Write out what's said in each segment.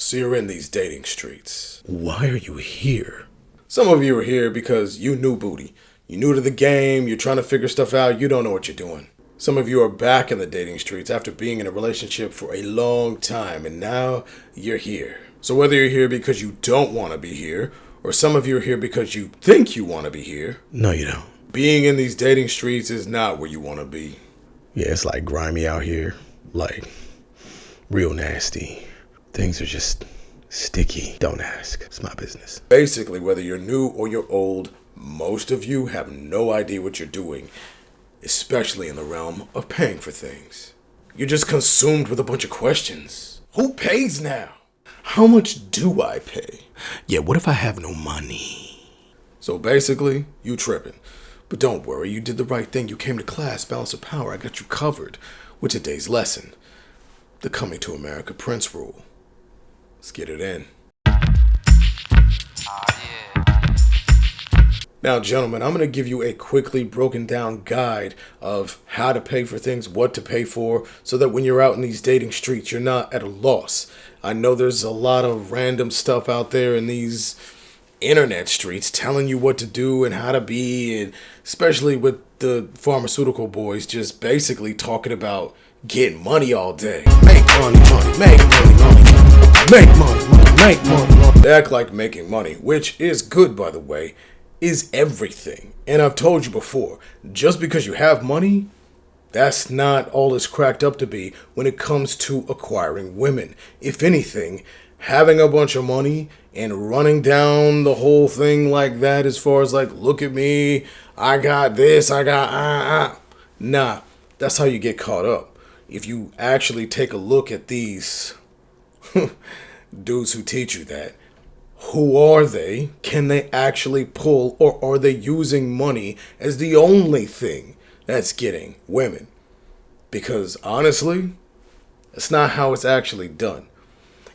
So you're in these dating streets. Why are you here? Some of you are here because you new booty. You're new to the game, you're trying to figure stuff out, you don't know what you're doing. Some of you are back in the dating streets after being in a relationship for a long time, and now you're here. So whether you're here because you don't want to be here, or some of you are here because you think you want to be here. No, you don't. Being in these dating streets is not where you want to be. Yeah, it's like grimy out here. Like, real nasty. Things are just sticky. Don't ask. It's my business. Basically, whether you're new or you're old, most of you have no idea what you're doing, especially in the realm of paying for things. You're just consumed with a bunch of questions. Who pays now? How much do I pay? Yeah, what if I have no money? So basically, you tripping. But don't worry, you did the right thing. You came to class, Balance of Power. I got you covered with today's lesson. The Coming to America Prince Rule. Let's get it in. Now, gentlemen, I'm going to give you a quickly broken down guide of how to pay for things, what to pay for, so that when you're out in these dating streets, you're not at a loss. I know there's a lot of random stuff out there in these internet streets telling you what to do and how to be, and especially with the pharmaceutical boys just basically talking about getting money all day. Make money, money, make money, money. Make money, money, make money, money. They act like making money, which is good, by the way, is everything. And I've told you before, just because you have money, that's not all it's cracked up to be when it comes to acquiring women. If anything, having a bunch of money and running down the whole thing like that, as far as like, look at me, I got this, I got nah, that's how you get caught up. If you actually take a look at these dudes who teach you that, who are they? Can they actually pull, or are they using money as the only thing that's getting women? Because honestly, that's not how it's actually done.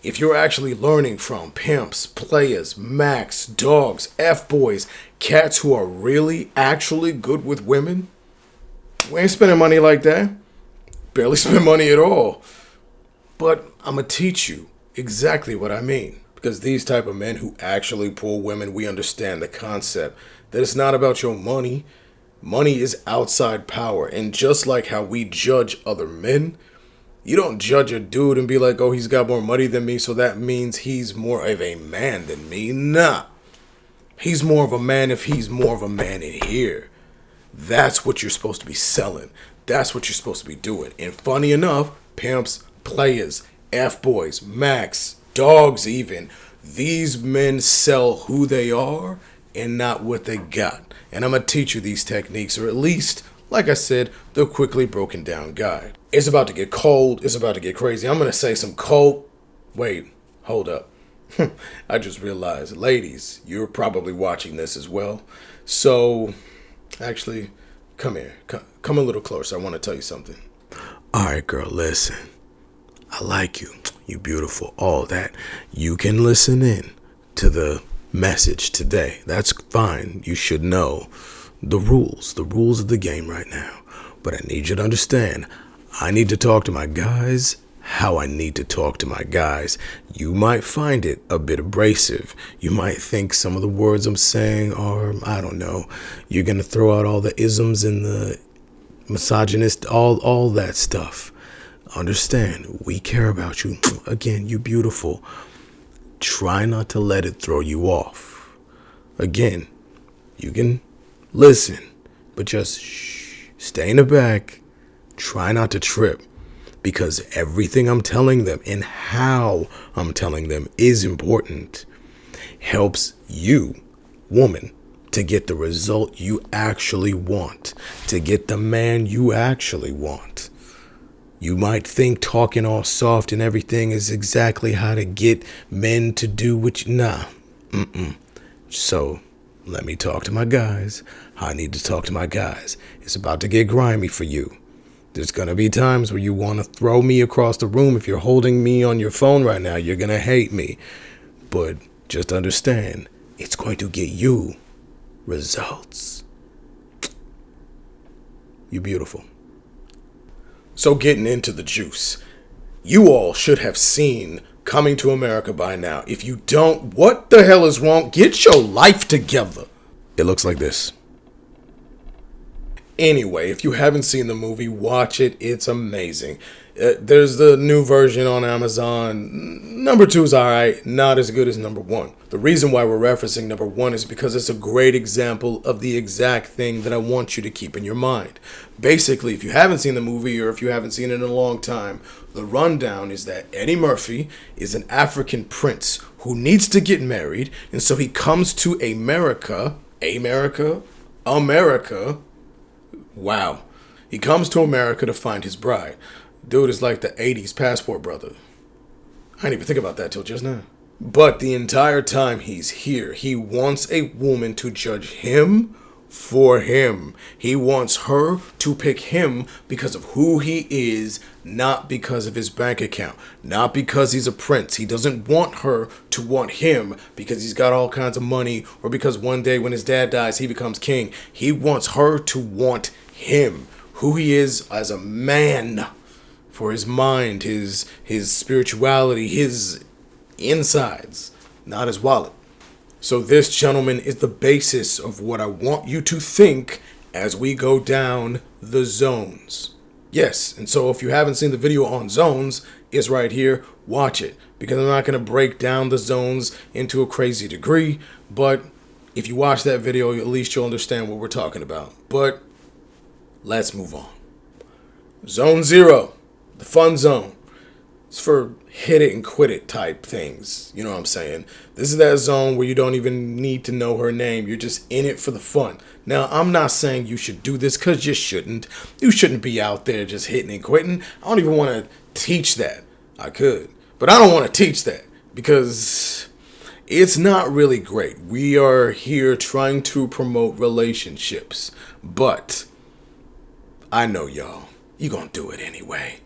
If you're actually learning from pimps, players, macs, dogs, F-boys, cats who are really actually good with women, we ain't spending money like that. Barely spend money at all. But I'm going to teach you exactly what I mean. Because these type of men who actually pull women, we understand the concept that it's not about your money. Money is outside power. And just like how we judge other men, you don't judge a dude and be like, oh, he's got more money than me, so that means he's more of a man than me. Nah. He's more of a man if he's more of a man in here. That's what you're supposed to be selling. That's what you're supposed to be doing. And funny enough, pimps, players, F-boys, macs, dogs even, these men sell who they are and not what they got. And I'm going to teach you these techniques, or at least, like I said, the quickly broken down guide. It's about to get cold. It's about to get crazy. I'm going to say some cold... Wait, hold up. I just realized, ladies, you're probably watching this as well. So, actually, come here. Come a little closer. I want to tell you something. All right, girl, listen. I like you. You beautiful. All that. You can listen in to the message today. That's fine. You should know the rules of the game right now. But I need you to understand, I need to talk to my guys how I need to talk to my guys. You might find it a bit abrasive. You might think some of the words I'm saying are, I don't know, you're going to throw out all the isms and the misogynist, all that stuff. Understand, we care about you. Again, you beautiful. Try not to let it throw you off. Again, you can listen, but just stay in the back. Try not to trip, because everything I'm telling them and how I'm telling them is important. Helps you, woman, to get the result you actually want, to get the man you actually want. You might think talking all soft and everything is exactly how to get men to do what you... Nah. So, let me talk to my guys. I need to talk to my guys. It's about to get grimy for you. There's going to be times where you want to throw me across the room. If you're holding me on your phone right now, you're going to hate me. But just understand, it's going to get you results. You're beautiful. So getting into the juice, you all should have seen coming to America by now. If you don't, what the hell is wrong? Get your life together. It looks like this. Anyway, if you haven't seen the movie, watch it. It's amazing. There's the new version on Amazon. Number 2 is alright, not as good as number 1. The reason why we're referencing number 1 is because it's a great example of the exact thing that I want you to keep in your mind. Basically, if you haven't seen the movie or if you haven't seen it in a long time, the rundown is that Eddie Murphy is an African prince who needs to get married, and so he comes to America. Wow. He comes to America to find his bride. Dude is like the 80s Passport brother. I didn't even think about that till just now. But the entire time he's here, he wants a woman to judge him for him. He wants her to pick him because of who he is, not because of his bank account, not because he's a prince. He doesn't want her to want him because he's got all kinds of money or because one day when his dad dies, he becomes king. He wants her to want him, who he is as a man, for his mind, his spirituality, his insides, not his wallet. So this, gentleman, is the basis of what I want you to think as we go down the zones. Yes, and so if you haven't seen the video on zones, it's right here. Watch it, because I'm not going to break down the zones into a crazy degree, but if you watch that video, at least you'll understand what we're talking about. But let's move on. Zone 0, the fun zone. It's for hit it and quit it type things. You know what I'm saying? This is that zone where you don't even need to know her name. You're just in it for the fun. Now, I'm not saying you should do this because you shouldn't. You shouldn't be out there just hitting and quitting. I don't even want to teach that. I could, but I don't want to teach that because it's not really great. We are here trying to promote relationships, but I know y'all. You gonna do it anyway.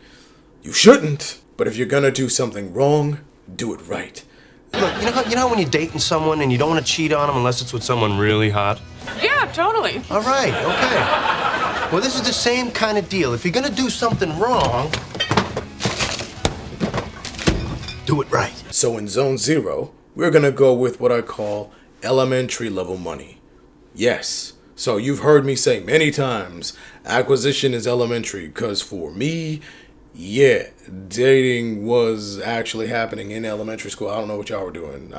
You shouldn't. But if you're gonna do something wrong, do it right. Look, you know when you're dating someone and you don't want to cheat on them unless it's with someone really hot? Yeah, totally. All right, okay. Well, this is the same kind of deal. If you're gonna do something wrong, do it right. So in Zone 0, we're gonna go with what I call elementary level money. Yes. So you've heard me say many times, acquisition is elementary, because for me, yeah, dating was actually happening in elementary school. I don't know what y'all were doing.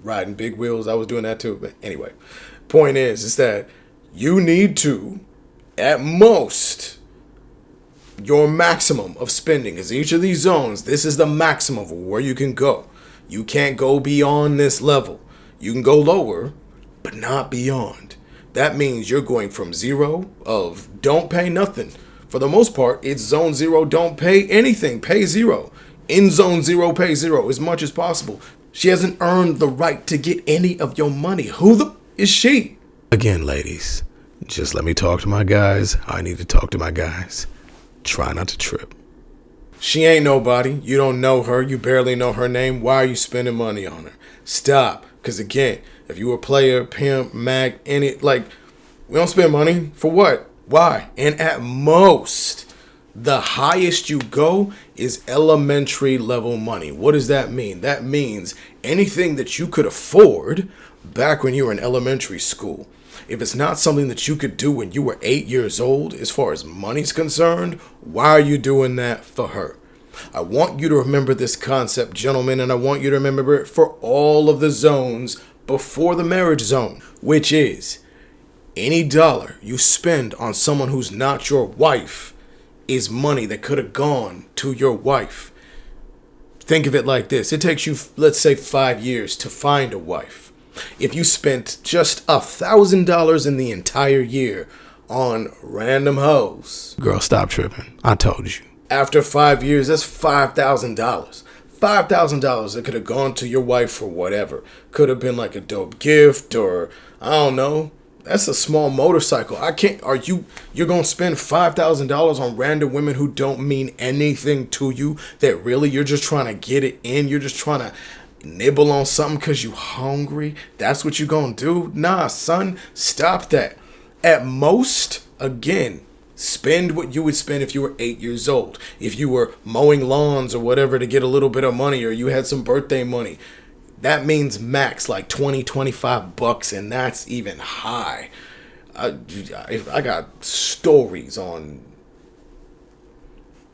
Riding big wheels, I was doing that too. But anyway, point is that you need to, at most, your maximum of spending is each of these zones. This is the maximum of where you can go. You can't go beyond this level. You can go lower, but not beyond. That means you're going from 0 of don't pay nothing. For the most part, it's Zone 0, don't pay anything, pay 0. In Zone 0, pay 0 as much as possible. She hasn't earned the right to get any of your money. Who the is she? Again, ladies, just let me talk to my guys. I need to talk to my guys. Try not to trip. She ain't nobody. You don't know her. You barely know her name. Why are you spending money on her? Stop. Because again, if you a player, pimp, mag, we don't spend money for what? Why? And at most, the highest you go is elementary level money. What does that mean? That means anything that you could afford back when you were in elementary school. If it's not something that you could do when you were 8 years old, as far as money's concerned, why are you doing that for her? I want you to remember this concept, gentlemen, and I want you to remember it for all of the zones before the marriage zone, which is any dollar you spend on someone who's not your wife is money that could have gone to your wife. Think of it like this. It takes you, let's say, 5 years to find a wife. If you spent just $1,000 in the entire year on random hoes. Girl, stop tripping. I told you. After 5 years, that's $5,000. $5,000 that could have gone to your wife for whatever. Could have been like a dope gift or, I don't know. That's a small motorcycle. You're going to spend $5,000 on random women who don't mean anything to you, that really you're just trying to get it in. You're just trying to nibble on something because you hungry. That's what you're going to do? Nah, son, stop that. At most, again, Spend what you would spend if you were 8 years old. If you were mowing lawns or whatever to get a little bit of money, or you had some birthday money, that means max like 20, 25 bucks, and that's even high. I got stories on.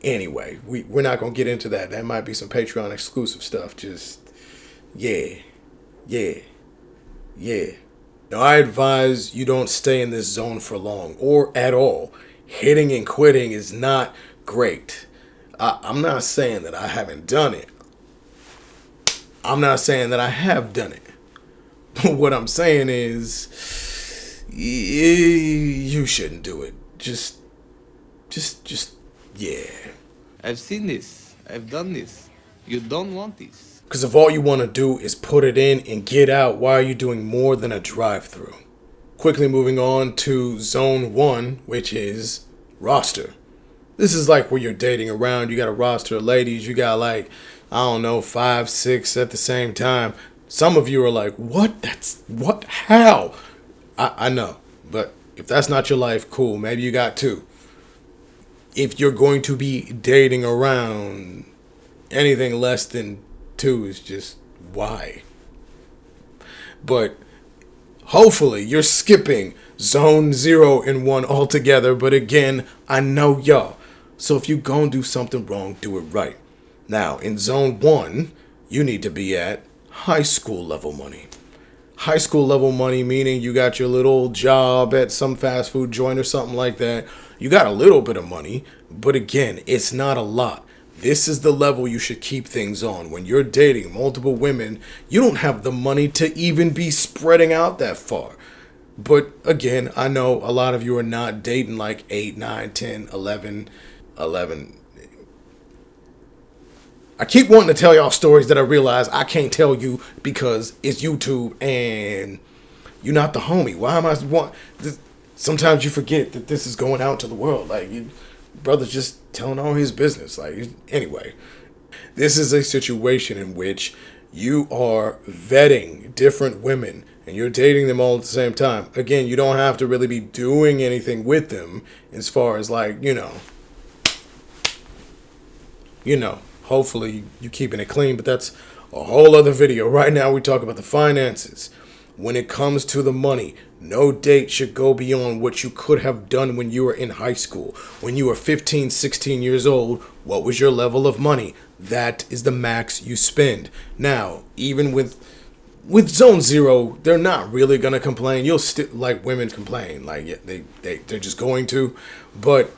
Anyway, we're not going to get into that. That might be some Patreon exclusive stuff. Just, yeah. Now, I advise you don't stay in this zone for long or at all. Hitting and quitting is not great. I'm not saying that I haven't done it. I'm not saying that I have done it. But what I'm saying is, you shouldn't do it. Just, yeah. I've seen this. I've done this. You don't want this. Because if all you want to do is put it in and get out, why are you doing more than a drive-through? Quickly moving on to zone 1, which is roster. This is like where you're dating around. You got a roster of ladies. You got like, I don't know, 5, 6 at the same time. Some of you are like, what? What? How? I know. But if that's not your life, cool. Maybe you got 2. If you're going to be dating around, anything less than 2 is just why. But hopefully you're skipping zone 0 and 1 altogether. But again, I know y'all. So if you gonna do something wrong, do it right. Now, in zone 1, you need to be at high school level money. High school level money meaning you got your little job at some fast food joint or something like that. You got a little bit of money, but again, it's not a lot. This is the level you should keep things on. When you're dating multiple women, you don't have the money to even be spreading out that far. But again, I know a lot of you are not dating like 8, 9, 10, 11. I keep wanting to tell y'all stories that I realize I can't tell you because it's YouTube and you're not the homie. Why am I want? Sometimes you forget that this is going out to the world. Like, brother's just telling all his business. Like, anyway, this is a situation in which you are vetting different women and you're dating them all at the same time. Again, you don't have to really be doing anything with them as far as like, hopefully you keeping it clean, but that's a whole other video. Right now we talk about the finances. When it comes to the money, no date should go beyond what you could have done when you were in high school. When you were 15, 16 years old, what was your level of money? That is the max you spend. Now, even with zone 0, they're not really going to complain. You'll still, like, women complain. Like, yeah, they're just going to. But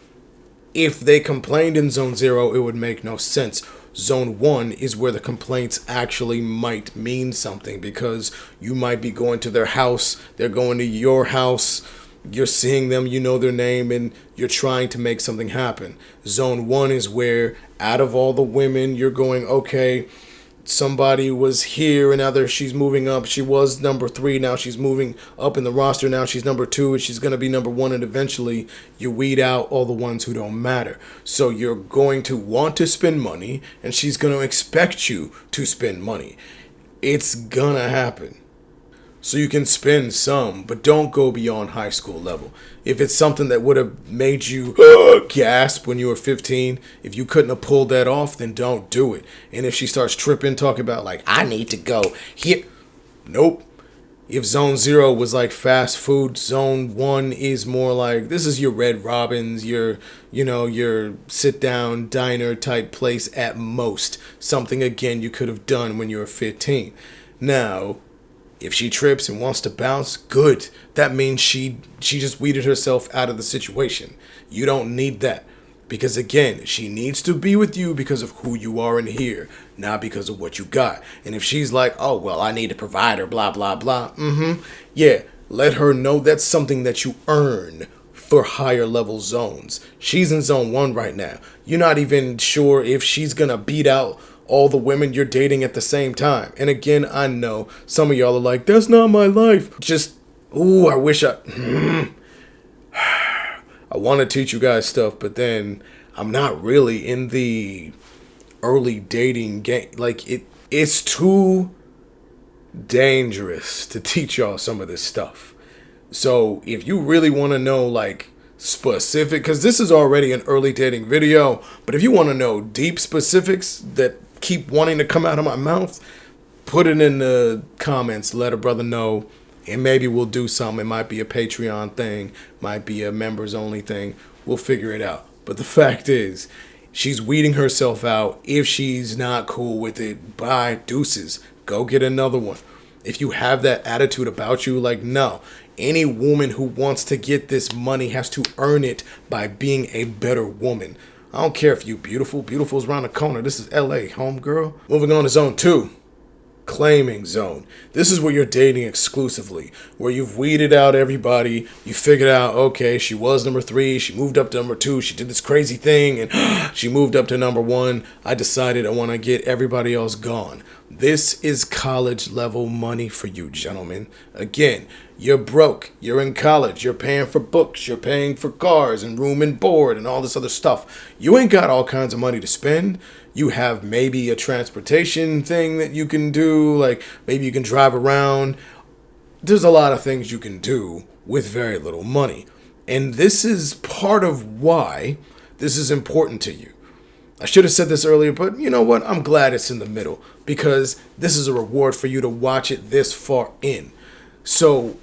if they complained in zone 0, it would make no sense. Zone 1 is where the complaints actually might mean something because you might be going to their house, they're going to your house, you're seeing them, you know their name, and you're trying to make something happen. Zone 1 is where out of all the women, you're going, okay, somebody was here and now she's moving up. She was number 3. Now she's moving up in the roster. Now she's number 2 and she's going to be number 1. And eventually you weed out all the ones who don't matter. So you're going to want to spend money and she's going to expect you to spend money. It's going to happen. So you can spend some, but don't go beyond high school level. If it's something that would have made you gasp when you were 15, if you couldn't have pulled that off, then don't do it. And if she starts tripping, talking about like, I need to go here. Nope. If zone 0 was like fast food, zone 1 is more like, this is your Red Robin's, your sit down diner type place at most. Something again you could have done when you were 15. Now, if she trips and wants to bounce, good. That means she just weeded herself out of the situation. You don't need that. Because again, she needs to be with you because of who you are in here, not because of what you got. And if she's like, oh, well, I need a provider, blah, blah, blah. Yeah, let her know that's something that you earn for higher level zones. She's in zone 1 right now. You're not even sure if she's going to beat out all the women you're dating at the same time. And again, I know some of y'all are like, that's not my life. Just, I wish I want to teach you guys stuff, but then I'm not really in the early dating game. Like, it's too dangerous to teach y'all some of this stuff. So if you really want to know, like, specific, because this is already an early dating video, but if you want to know deep specifics that keep wanting to come out of my mouth, put it in the comments, let a brother know, and maybe we'll do something. It might be a Patreon thing, might be a members only thing. We'll figure it out. But the fact is, she's weeding herself out. If she's not cool with it, bye, deuces. Go get another one. If you have that attitude about you, like, no. Any woman who wants to get this money has to earn it by being a better woman. I don't care if you beautiful. Beautiful's around the corner. This is LA, homegirl. Moving on to zone 2. Claiming zone. This is where you're dating exclusively, where you've weeded out everybody. You figured out, okay, she was number 3, she moved up to number 2, she did this crazy thing, and she moved up to number 1. I decided I want to get everybody else gone. This is college level money for you, gentlemen. Again, you're broke, you're in college, you're paying for books, you're paying for cars and room and board and all this other stuff. You ain't got all kinds of money to spend. You have maybe a transportation thing that you can do, like maybe you can drive around. There's a lot of things you can do with very little money. And this is part of why this is important to you. I should have said this earlier, but you know what? I'm glad it's in the middle, because this is a reward for you to watch it this far in. So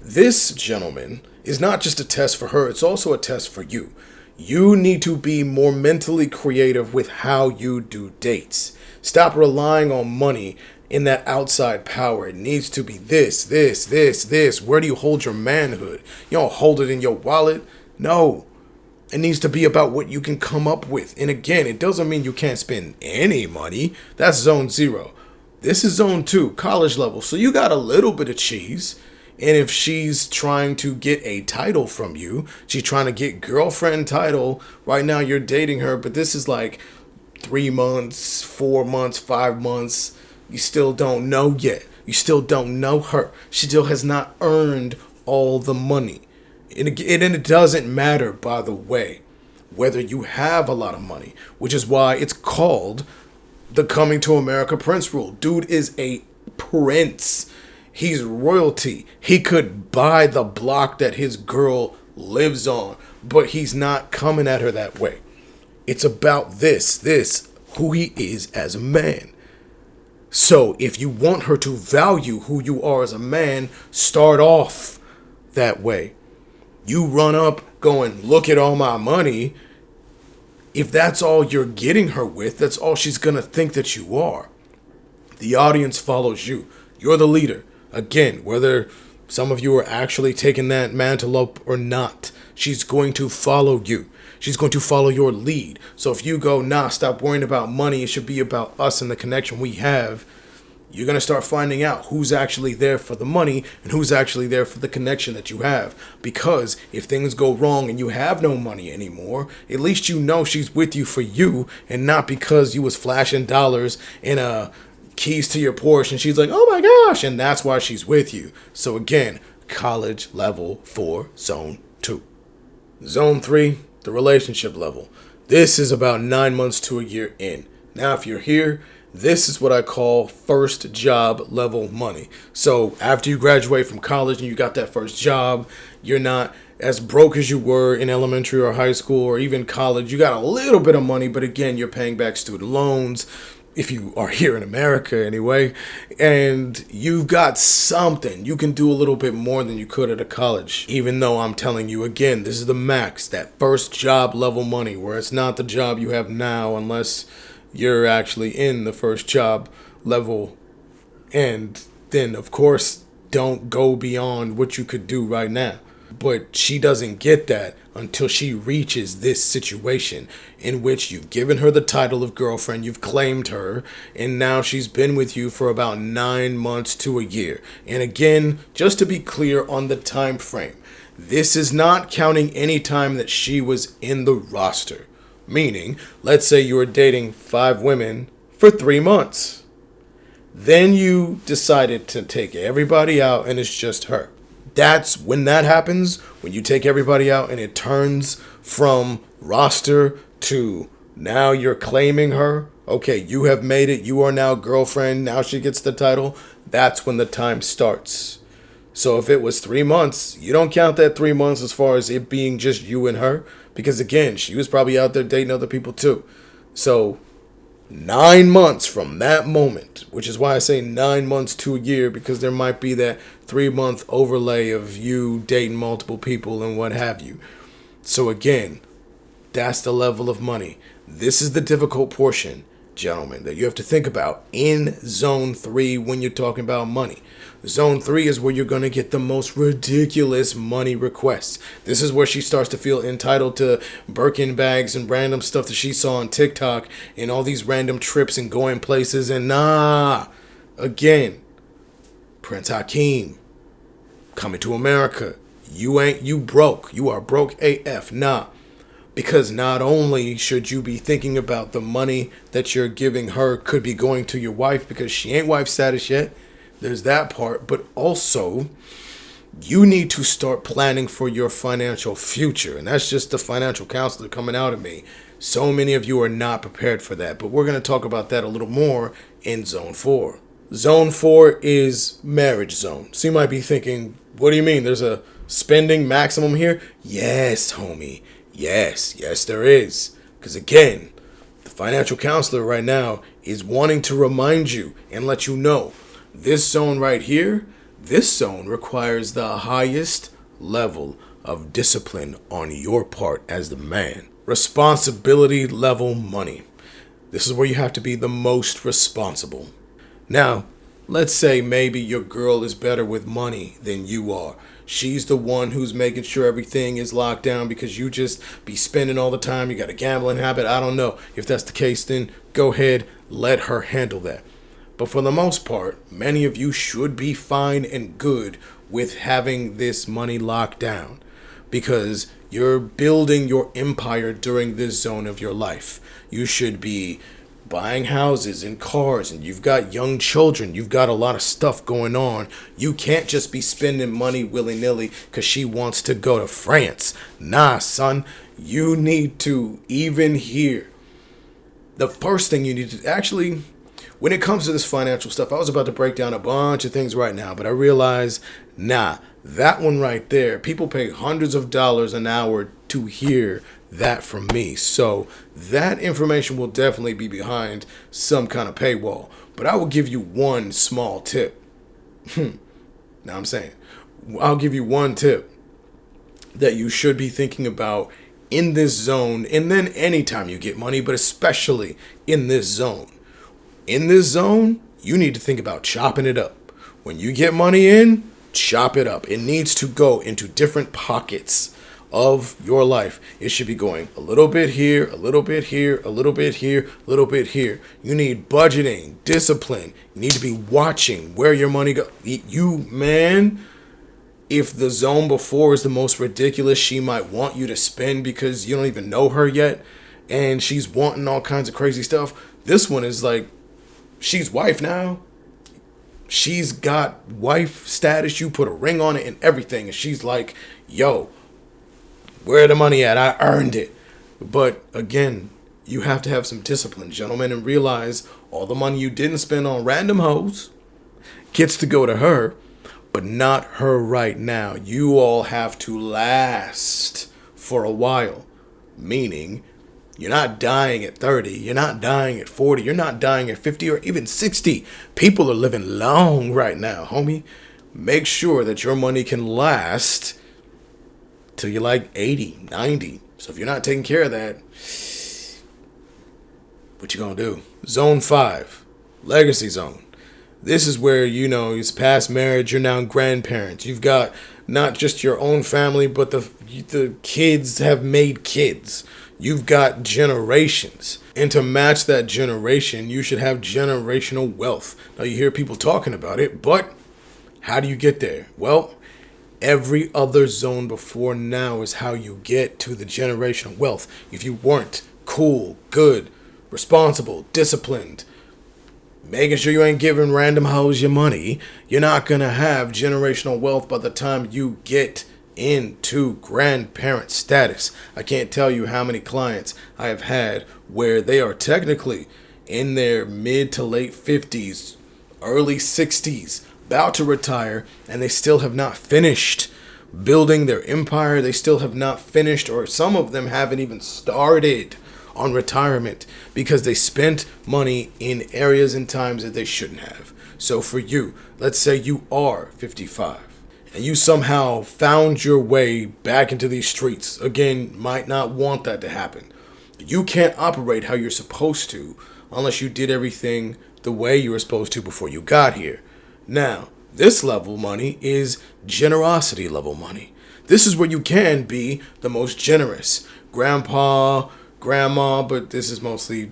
this, gentleman, is not just a test for her, it's also a test for you. You need to be more mentally creative with how you do dates. Stop relying on money in that outside power. It needs to be this. Where do you hold your manhood? You don't hold it in your wallet. No. It needs to be about what you can come up with. And again, it doesn't mean you can't spend any money. That's zone 0. This is zone 2, college level. So you got a little bit of cheese. And if she's trying to get a title from you, she's trying to get girlfriend title. Right now you're dating her, but this is like 3 months, 4 months, 5 months. You still don't know yet. You still don't know her. She still has not earned all the money. And it doesn't matter, by the way, whether you have a lot of money, which is why it's called the Coming to America Prince rule. Dude is a prince. He's royalty. He could buy the block that his girl lives on, but he's not coming at her that way. It's about this, who he is as a man. So if you want her to value who you are as a man, start off that way. You run up going, look at all my money. If that's all you're getting her with, that's all she's going to think that you are. The audience follows you. You're the leader. Again, whether some of you are actually taking that mantle up or not, she's going to follow you. She's going to follow your lead. So if you go, nah, stop worrying about money, it should be about us and the connection we have, you're going to start finding out who's actually there for the money and who's actually there for the connection that you have. Because if things go wrong and you have no money anymore, at least you know she's with you for you and not because you was flashing dollars and keys to your Porsche and she's like, oh my gosh, and that's why she's with you. So again, college level for zone 2. Zone 3, the relationship level. This is about 9 months to a year in. Now if you're here, this is what I call first job level money. So after you graduate from college and you got that first job, you're not as broke as you were in elementary or high school or even college. You got a little bit of money, but again, you're paying back student loans, if you are here in America anyway, and you've got something. You can do a little bit more than you could at a college, even though I'm telling you again, this is the max, that first job level money, where it's not the job you have now unless you're actually in the first job level. And then, of course, don't go beyond what you could do right now. But she doesn't get that until she reaches this situation in which you've given her the title of girlfriend, you've claimed her, and now she's been with you for about 9 months to a year. And again, just to be clear on the time frame, this is not counting any time that she was in the roster. Meaning, let's say you were dating 5 women for 3 months. Then you decided to take everybody out and it's just her. That's when that happens, when you take everybody out and it turns from roster to now you're claiming her. Okay, you have made it. You are now girlfriend. Now she gets the title. That's when the time starts. So if it was 3 months, you don't count that 3 months as far as it being just you and her. Because again, she was probably out there dating other people too. So 9 months from that moment, which is why I say 9 months to a year, because there might be that 3 month overlay of you dating multiple people and what have you. So again, that's the level of money. This is the difficult portion, gentlemen, that you have to think about in zone 3 when you're talking about money. Zone 3 is where you're going to get the most ridiculous money requests. This is where she starts to feel entitled to Birkin bags and random stuff that she saw on TikTok and all these random trips and going places. And again, Prince Hakeem, coming to America. You broke. You are broke AF. Because not only should you be thinking about the money that you're giving her could be going to your wife because she ain't wife status yet. There's that part. But also, you need to start planning for your financial future. And that's just the financial counselor coming out of me. So many of you are not prepared for that. But we're going to talk about that a little more in Zone 4. Zone 4 is marriage zone. So you might be thinking, what do you mean? There's a spending maximum here? Yes, homie. Yes, there is. Because again, the financial counselor right now is wanting to remind you and let you know this zone right here, this zone requires the highest level of discipline on your part as the man. Responsibility level money. This is where you have to be the most responsible. Now, let's say maybe your girl is better with money than you are. She's the one who's making sure everything is locked down because you just be spending all the time. You got a gambling habit. I don't know. If that's the case, then go ahead, let her handle that. But for the most part, many of you should be fine and good with having this money locked down because you're building your empire during this zone of your life. You should be buying houses and cars, and you've got young children. You've got a lot of stuff going on. You can't just be spending money willy-nilly because she wants to go to France. Nah, son. You need to even here. The first thing you need to actually, when it comes to this financial stuff, I was about to break down a bunch of things right now, but I realized, that one right there, people pay hundreds of dollars an hour to hear that from me. So that information will definitely be behind some kind of paywall. But I will give you one small tip. Now I'm saying, I'll give you one tip that you should be thinking about in this zone, and then anytime you get money, but especially in this zone. In this zone, you need to think about chopping it up. When you get money in, chop it up. It needs to go into different pockets of your life. It should be going a little bit here, a little bit here, a little bit here, a little bit here. You need budgeting, discipline. You need to be watching where your money goes. If the zone before is the most ridiculous, she might want you to spend because you don't even know her yet, and she's wanting all kinds of crazy stuff. This one is like, she's wife now. She's got wife status. You put a ring on it and everything, and she's like, yo, where the money at? I earned it. But again, you have to have some discipline, gentlemen, and realize all the money you didn't spend on random hoes gets to go to her, but not her right now. You all have to last for a while, meaning you're not dying at 30, you're not dying at 40, you're not dying at 50 or even 60. People are living long right now, homie. Make sure that your money can last till you're like 80, 90. So if you're not taking care of that, what you gonna do? Zone 5, legacy zone. This is where, it's past marriage, you're now grandparents. You've got not just your own family, but the kids have made kids. You've got generations. And to match that generation, you should have generational wealth. Now you hear people talking about it, but how do you get there? Well, every other zone before now is how you get to the generational wealth. If you weren't cool, good, responsible, disciplined, making sure you ain't giving random hoes your money, you're not going to have generational wealth by the time you get into grandparent status. I can't tell you how many clients I have had where they are technically in their mid to late 50s, early 60s, about to retire and they still have not finished building their empire. They still have not finished, or some of them haven't even started on retirement because they spent money in areas and times that they shouldn't have. So for you, let's say you are 55 and you somehow found your way back into these streets. Again, might not want that to happen. You can't operate how you're supposed to unless you did everything the way you were supposed to before you got here. Now, this level money is generosity level money. This is where you can be the most generous. Grandpa, grandma, but this is mostly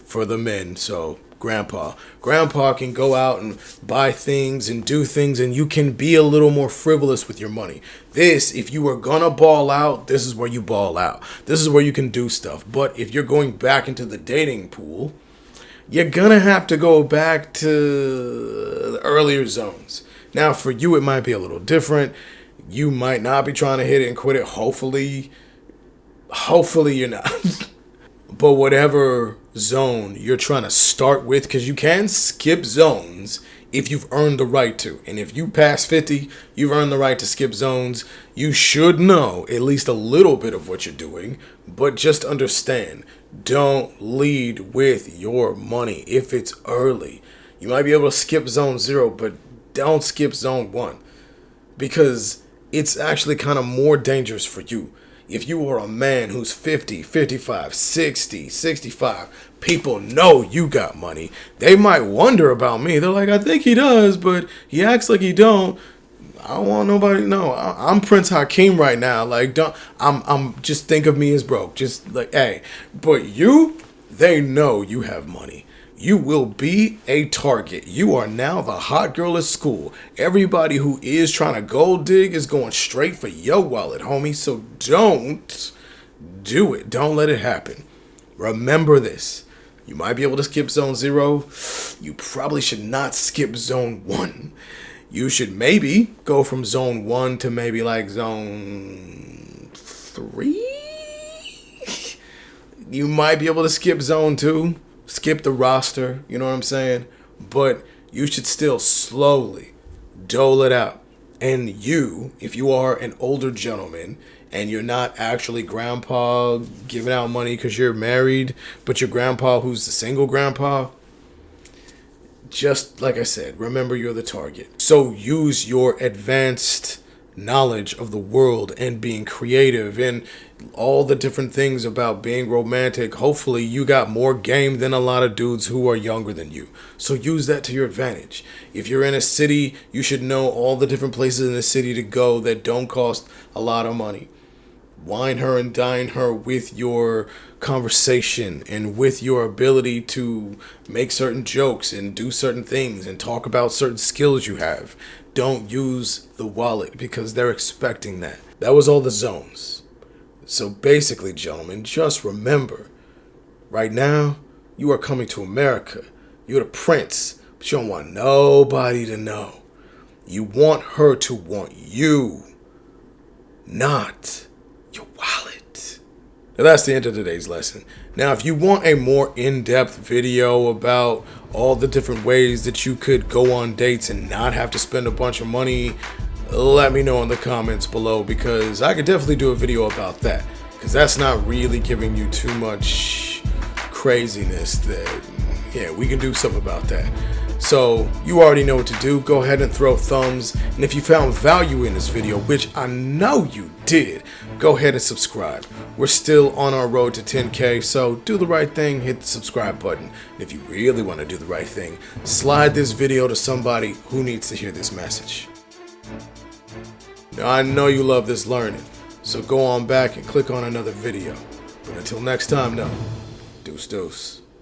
for the men, so grandpa. Grandpa can go out and buy things and do things, and you can be a little more frivolous with your money. This, if you are gonna ball out, this is where you ball out. This is where you can do stuff. But if you're going back into the dating pool, you're gonna have to go back to the earlier zones. Now, for you, it might be a little different. You might not be trying to hit it and quit it. Hopefully you're not. But whatever zone you're trying to start with, because you can skip zones if you've earned the right to. And if you pass 50, you've earned the right to skip zones. You should know at least a little bit of what you're doing, but just understand, don't lead with your money if it's early. You might be able to skip zone 0, but don't skip zone 1, because it's actually kind of more dangerous for you. If you are a man who's 50, 55, 60, 65, people know you got money. They might wonder about me. They're like, I think he does, but he acts like he don't. I don't want nobody to know. I'm Prince Hakeem right now. Like, I'm just think of me as broke. Just like, hey, but you, they know you have money. You will be a target. You are now the hot girl at school. Everybody who is trying to gold dig is going straight for your wallet, homie. So don't do it. Don't let it happen. Remember this. You might be able to skip zone 0. You probably should not skip zone 1. You should maybe go from zone 1 to maybe like zone 3. You might be able to skip zone 2. Skip the roster, you know what I'm saying? But you should still slowly dole it out. And you, if you are an older gentleman and you're not actually grandpa giving out money because you're married, but your grandpa who's the single grandpa, just like I said, remember you're the target. So use your advanced knowledge of the world and being creative and all the different things about being romantic. Hopefully you got more game than a lot of dudes who are younger than you. So use that to your advantage. If you're in a city, you should know all the different places in the city to go that don't cost a lot of money. Wine her and dine her with your conversation and with your ability to make certain jokes and do certain things and talk about certain skills you have. Don't use the wallet because they're expecting that. That was all the zones. So basically, gentlemen, just remember, right now, you are coming to America. You're the prince, but you don't want nobody to know. You want her to want you, not your wallet. Now that's the end of today's lesson. Now, if you want a more in-depth video about all the different ways that you could go on dates and not have to spend a bunch of money, let me know in the comments below, because I could definitely do a video about that, because that's not really giving you too much craziness. That, yeah, we can do something about that. So you already know what to do. Go ahead and throw thumbs, and if you found value in this video, which I know you did, go ahead and subscribe. We're still on our road to 10K, so do the right thing, hit the subscribe button. And if you really want to do the right thing, slide this video to somebody who needs to hear this message. Now, I know you love this learning, so go on back and click on another video. But until next time, no, deuce deuce.